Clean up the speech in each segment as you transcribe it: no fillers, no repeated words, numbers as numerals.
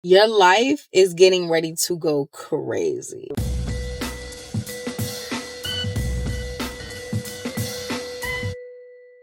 Your life is getting ready to go crazy.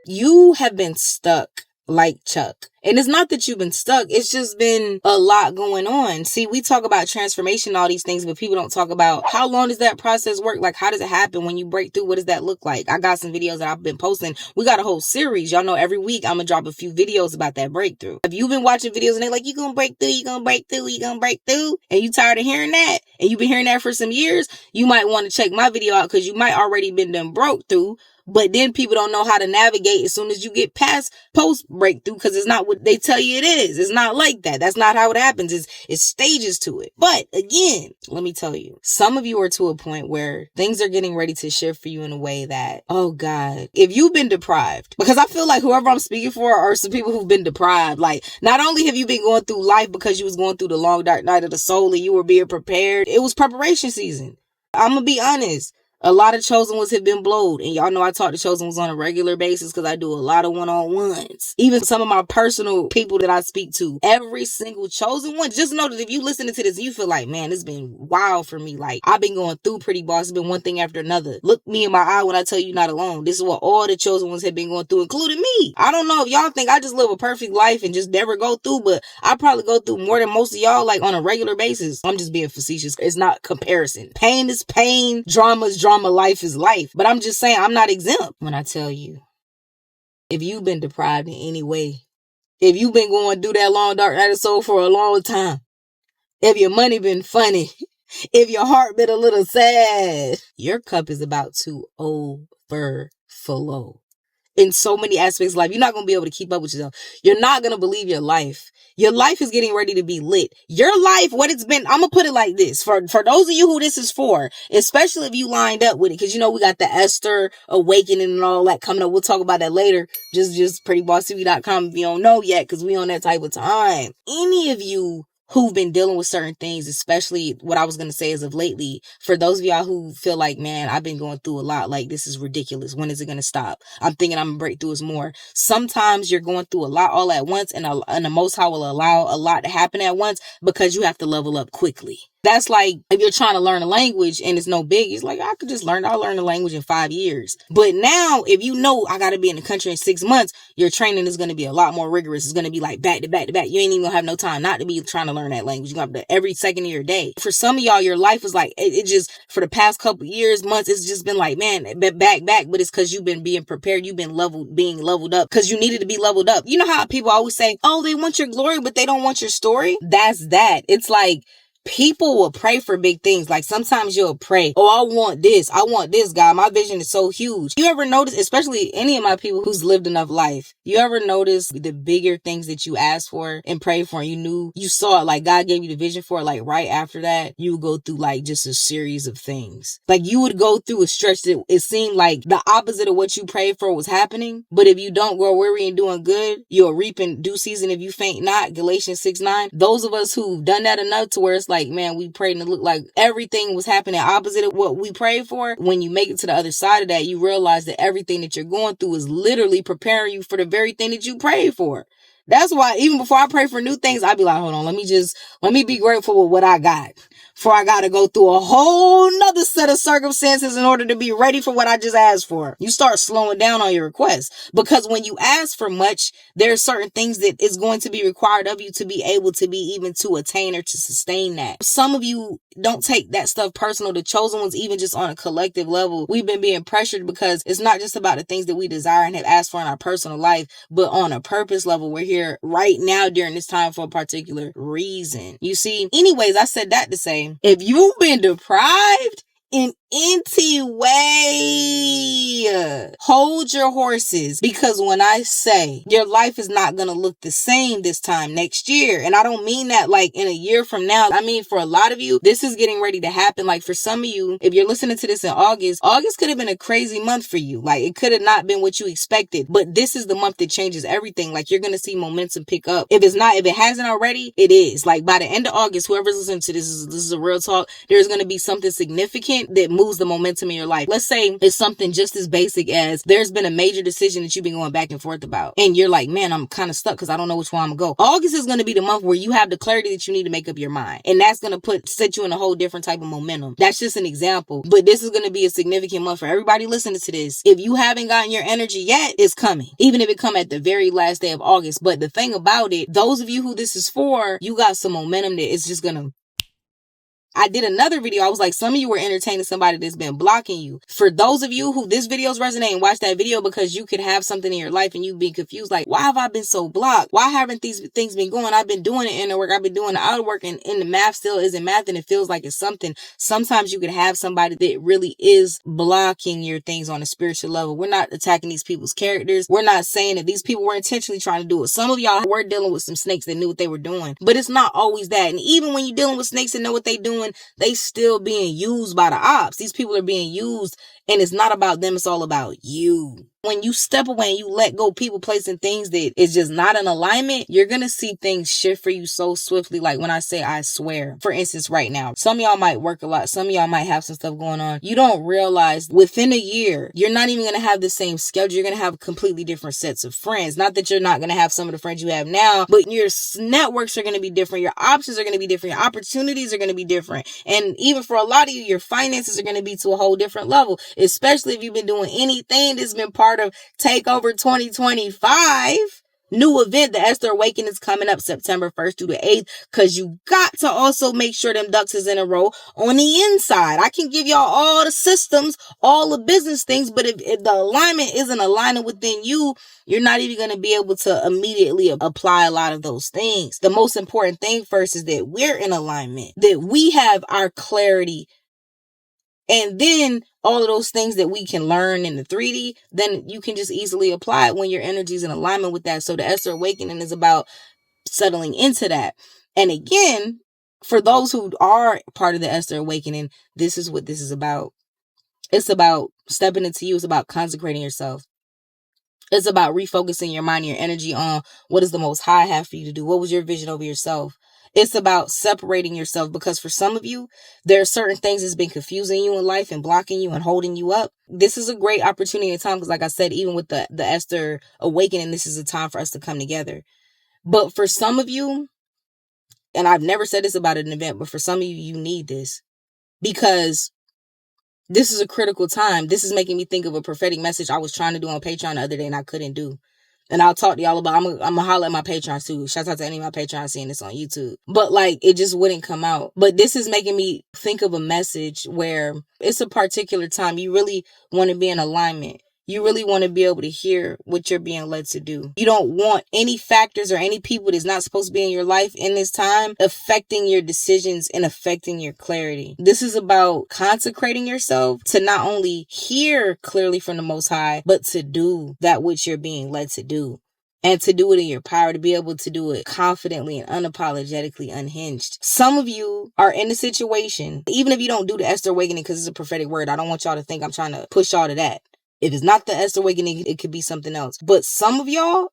You have been stuck like Chuck. And it's not that you've been stuck. It's just been a lot going on. See, we talk about transformation, all these things, but people don't talk about how long does that process work? Like, how does it happen when you break through? What does that look like? I got some videos that I've been posting. We got a whole series. Y'all know every week I'm going to drop a few videos about that breakthrough. If you've been watching videos and they're like, you're going to break through, you're going to break through, you're going to break through, and you tired of hearing that, and you've been hearing that for some years, you might want to check my video out because you might already been done broke through. But then people don't know how to navigate as soon as you get past post breakthrough, because it's not what they tell you it is. It's not like that. That's not how it happens. It's stages to it. But again, let me tell you, some of you are to a point where things are getting ready to shift for you in a way that, oh God, if you've been deprived, because I feel like whoever I'm speaking for are some people who've been deprived. Like, not only have you been going through life because you was going through the long dark night of the soul and you were being prepared, it was preparation season. I'm going to be honest. A lot of chosen ones have been blowed. And y'all know I talk to chosen ones on a regular basis because I do a lot of one-on-ones. Even some of my personal people that I speak to, every single chosen one, just know that if you listening to this, you feel like, man, it's been wild for me. Like, I've been going through pretty boss. It's been one thing after another. Look me in my eye when I tell you you're not alone. This is what all the chosen ones have been going through, including me. I don't know if y'all think I just live a perfect life and just never go through, but I probably go through more than most of y'all, like on a regular basis. I'm just being facetious. It's not comparison. Pain is pain. Drama is drama. Life is life. But I'm just saying, I'm not exempt when I tell you, if you've been deprived in any way, if you've been going through that long dark night of soul for a long time, if your money been funny, if your heart been a little sad, your cup is about to overflow. In so many aspects of life, you're not going to be able to keep up with yourself. You're not going to believe your life. Your life is getting ready to be lit. Your life, what it's been, I'm going to put it like this. For those of you who this is for, especially if you lined up with it, because you know we got the ESTHER Awakening and all that coming up. We'll talk about that later. Just prettybossTV.com if you don't know yet, because we on that type of time. Any of you who've been dealing with certain things, especially what I was going to say as of lately, for those of y'all who feel like, man, I've been going through a lot, like this is ridiculous. When is it going to stop? I'm thinking I'm going to break through is more. Sometimes you're going through a lot all at once, and the Most High will allow a lot to happen at once because you have to level up quickly. That's like if you're trying to learn a language and it's no big, it's like, I'll learn a language in 5 years. But now, if you know I got to be in the country in 6 months, your training is going to be a lot more rigorous. It's going to be like back to back to back. You ain't even going to have no time not to be trying to learn that language. You're going to have to every second of your day. For some of y'all, your life is like, it just, for the past couple years, months, it's just been like, man, back. But it's because you've been being prepared. You've been being leveled up because you needed to be leveled up. You know how people always say, oh, they want your glory, but they don't want your story? That's that. It's like, people will pray for big things. Like sometimes you'll pray, oh, I want this, God. My vision is so huge. You ever notice, especially any of my people who's lived enough life, you ever notice the bigger things that you asked for and prayed for and you saw it, like God gave you the vision for it, like right after that, you would go through like just a series of things. Like you would go through a stretch that it seemed like the opposite of what you prayed for was happening. But if you don't grow weary and doing good, you'll reap in due season if you faint not. Galatians 6:9. Those of us who've done that enough to where it's like, man, we prayed and it looked like everything was happening opposite of what we prayed for. When you make it to the other side of that, you realize that everything that you're going through is literally preparing you for the very thing that you prayed for. That's why even before I pray for new things, I'd be like, hold on, let me be grateful with what I got. For I got to go through a whole nother set of circumstances in order to be ready for what I just asked for. You start slowing down on your requests, because when you ask for much, there are certain things that is going to be required of you to be able to be even to attain or to sustain that. Some of you don't take that stuff personal. The chosen ones, even just on a collective level, we've been being pressured because it's not just about the things that we desire and have asked for in our personal life, but on a purpose level, we're here right now during this time for a particular reason. You see, anyways, I said that to say, if you've been deprived in any way, hold your horses, because when I say your life is not going to look the same this time next year, and I don't mean that like in a year from now, I mean for a lot of you, this is getting ready to happen. Like for some of you, if you're listening to this in August could have been a crazy month for you. Like it could have not been what you expected, but this is the month that changes everything. Like you're going to see momentum pick up. If it hasn't already, it is. Like by the end of August, whoever's listening to this is a real talk. There's going to be something significant that moves the momentum in your life. Let's say it's something just as basic as there's been a major decision that you've been going back and forth about. And you're like, man, I'm kind of stuck because I don't know which one I'm going to go. August is going to be the month where you have the clarity that you need to make up your mind. And that's going to set you in a whole different type of momentum. That's just an example. But this is going to be a significant month for everybody listening to this. If you haven't gotten your energy yet, it's coming. Even if it come at the very last day of August. But the thing about it, those of you who this is for, you got some momentum that it's just going to... I did another video. I was like, some of you were entertaining somebody that's been blocking you. For those of you who this video's resonating, watch that video because you could have something in your life and you be confused. Like, why have I been so blocked? Why haven't these things been going? I've been doing the inner work. I've been doing the outer work and the math still isn't math and it feels like it's something. Sometimes you could have somebody that really is blocking your things on a spiritual level. We're not attacking these people's characters. We're not saying that these people were intentionally trying to do it. Some of y'all were dealing with some snakes that knew what they were doing, but it's not always that. And even when you're dealing with snakes and know what they're doing, they still being used by the ops. These people are being used and it's not about them. It's all about you. When you step away and you let go people, placing things that is just not in alignment, you're going to see things shift for you so swiftly. Like when I say, I swear, for instance, right now, some of y'all might work a lot. Some of y'all might have some stuff going on. You don't realize within a year, you're not even going to have the same schedule. You're going to have completely different sets of friends. Not that you're not going to have some of the friends you have now, but your networks are going to be different. Your options are going to be different. Your opportunities are going to be different. And even for a lot of you, your finances are going to be to a whole different level, especially if you've been doing anything that's been part of Takeover 2025. New event, the Esther Awakening, is coming up September 1st through the 8th, because you got to also make sure them ducks is in a row on the inside. I can give y'all all the systems, all the business things, but if the alignment isn't aligning within you, you're not even going to be able to immediately apply a lot of those things. The most important thing first is that we're in alignment, that we have our clarity. And then all of those things that we can learn in the 3D, then you can just easily apply it when your energy is in alignment with that. So the Esther Awakening is about settling into that. And again, for those who are part of the Esther Awakening, this is what this is about. It's about stepping into you. It's about consecrating yourself. It's about refocusing your mind and your energy on what does the Most High have for you to do? What was your vision over yourself? It's about separating yourself, because for some of you, there are certain things that's been confusing you in life and blocking you and holding you up. This is a great opportunity and time, because like I said, even with the Esther Awakening, this is a time for us to come together. But for some of you, and I've never said this about an event, but for some of you, you need this, because this is a critical time. This is making me think of a prophetic message I was trying to do on Patreon the other day and I couldn't do. And I'll talk to y'all about, I'm gonna holler at my Patreons too. Shout out to any of my Patreons seeing this on YouTube. But like, it just wouldn't come out. But this is making me think of a message where it's a particular time. You really want to be in alignment. You really want to be able to hear what you're being led to do. You don't want any factors or any people that's not supposed to be in your life in this time affecting your decisions and affecting your clarity. This is about consecrating yourself to not only hear clearly from the Most High, but to do that which you're being led to do. And to do it in your power, to be able to do it confidently and unapologetically unhinged. Some of you are in a situation, even if you don't do the Esther Awakening, because it's a prophetic word, I don't want y'all to think I'm trying to push y'all to that. If it's not the Esther Awakening, it could be something else. But some of y'all,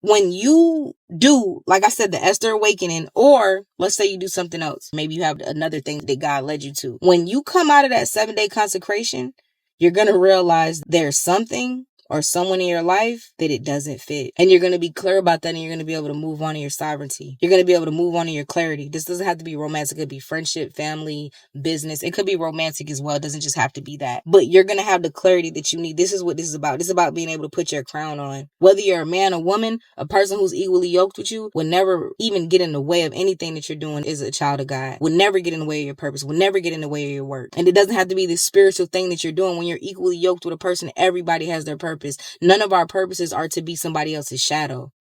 when you do, like I said, the Esther Awakening, or let's say you do something else, maybe you have another thing that God led you to. When you come out of that 7-day consecration, you're going to realize there's something or someone in your life that it doesn't fit. And you're going to be clear about that, and you're going to be able to move on in your sovereignty. You're going to be able to move on in your clarity. This doesn't have to be romantic. It could be friendship, family, business. It could be romantic as well. It doesn't just have to be that. But you're going to have the clarity that you need. This is what this is about. This is about being able to put your crown on. Whether you're a man or woman, a person who's equally yoked with you will never even get in the way of anything that you're doing as a child of God. Will never get in the way of your purpose. Will never get in the way of your work. And it doesn't have to be this spiritual thing that you're doing. When you're equally yoked with a person, everybody has their purpose. None of our purposes are to be somebody else's shadow.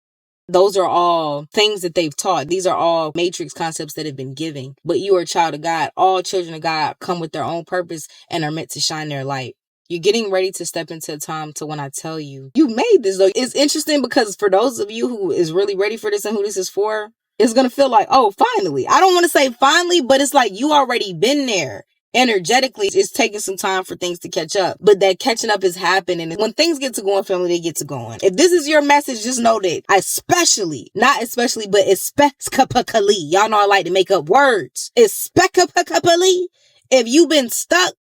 Those are all things that they've taught. These are all matrix concepts that have been given. But you are a child of God. All children of God come with their own purpose and are meant to shine their light. You're getting ready to step into a time to when I tell you, you made this though. It's interesting because for those of you who is really ready for this and who this is for, it's going to feel like, oh, finally. I don't want to say finally, but it's like you already been there. Energetically, it's taking some time for things to catch up, but that catching up is happening. When things get to going, family, they get to going. If this is your message, just know that not especially, but especially, y'all know I like to make up words. Especially, if you've been stuck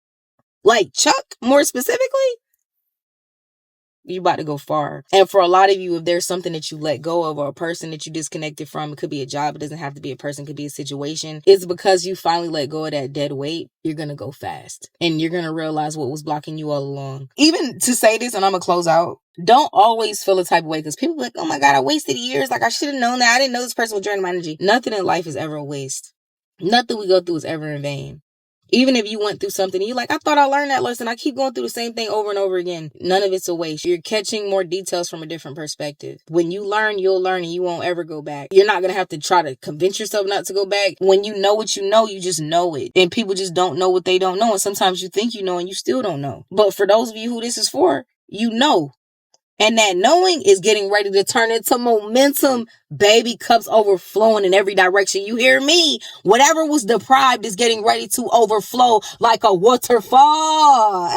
Like Chuck, more specifically, you about to go far. And for a lot of you, if there's something that you let go of or a person that you disconnected from, it could be a job, it doesn't have to be a person, it could be a situation. It's because you finally let go of that dead weight. You're going to go fast and you're going to realize what was blocking you all along. Even to say this, and I'm going to close out, don't always feel a type of way because people be like, oh my God, I wasted years. Like I should have known that. I didn't know this person was draining my energy. Nothing in life is ever a waste. Nothing we go through is ever in vain. Even if you went through something, you're like, I thought I learned that lesson. I keep going through the same thing over and over again. None of it's a waste. You're catching more details from a different perspective. When you learn, you'll learn and you won't ever go back. You're not going to have to try to convince yourself not to go back. When you know what you know, you just know it. And people just don't know what they don't know. And sometimes you think you know and you still don't know. But for those of you who this is for, you know. And that knowing is getting ready to turn into momentum. Baby, cups overflowing in every direction. You hear me? Whatever was deprived is getting ready to overflow like a waterfall.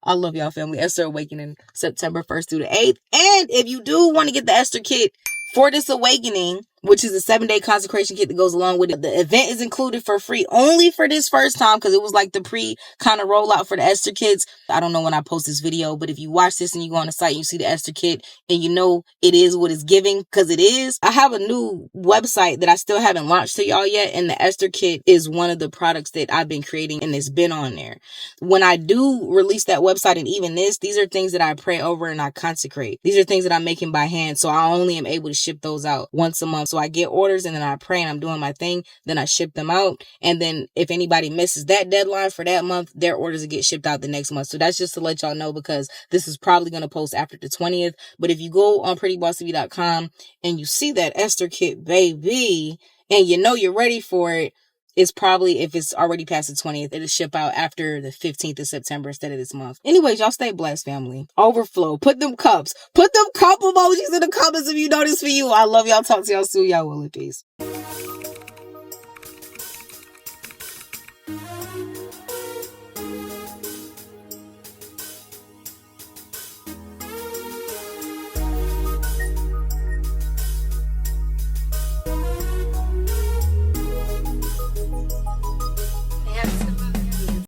I love y'all, family. Esther Awakening, September 1st through the 8th. And if you do want to get the Esther Kit for this awakening, which is a 7-day consecration kit that goes along with it, the event is included for free only for this first time because it was like the pre kind of rollout for the Esther kits. I don't know when I post this video, but if you watch this and you go on the site and you see the Esther kit and you know it is what it's giving, because it is. I have a new website that I still haven't launched to y'all yet, and the Esther kit is one of the products that I've been creating and it's been on there. When I do release that website and even this, these are things that I pray over and I consecrate. These are things that I'm making by hand, so I only am able to ship those out once a month. So I get orders and then I pray and I'm doing my thing. Then I ship them out. And then if anybody misses that deadline for that month, their orders will get shipped out the next month. So that's just to let y'all know because this is probably going to post after the 20th. But if you go on prettybossbaby.com and you see that Esther kit, baby, and you know you're ready for it, it's probably, if it's already past the 20th, it'll ship out after the 15th of September instead of this month. Anyways, y'all stay blessed, family. Overflow. Put them cup emojis in the comments if you know this for you. I love y'all. Talk to y'all soon. Y'all will in peace.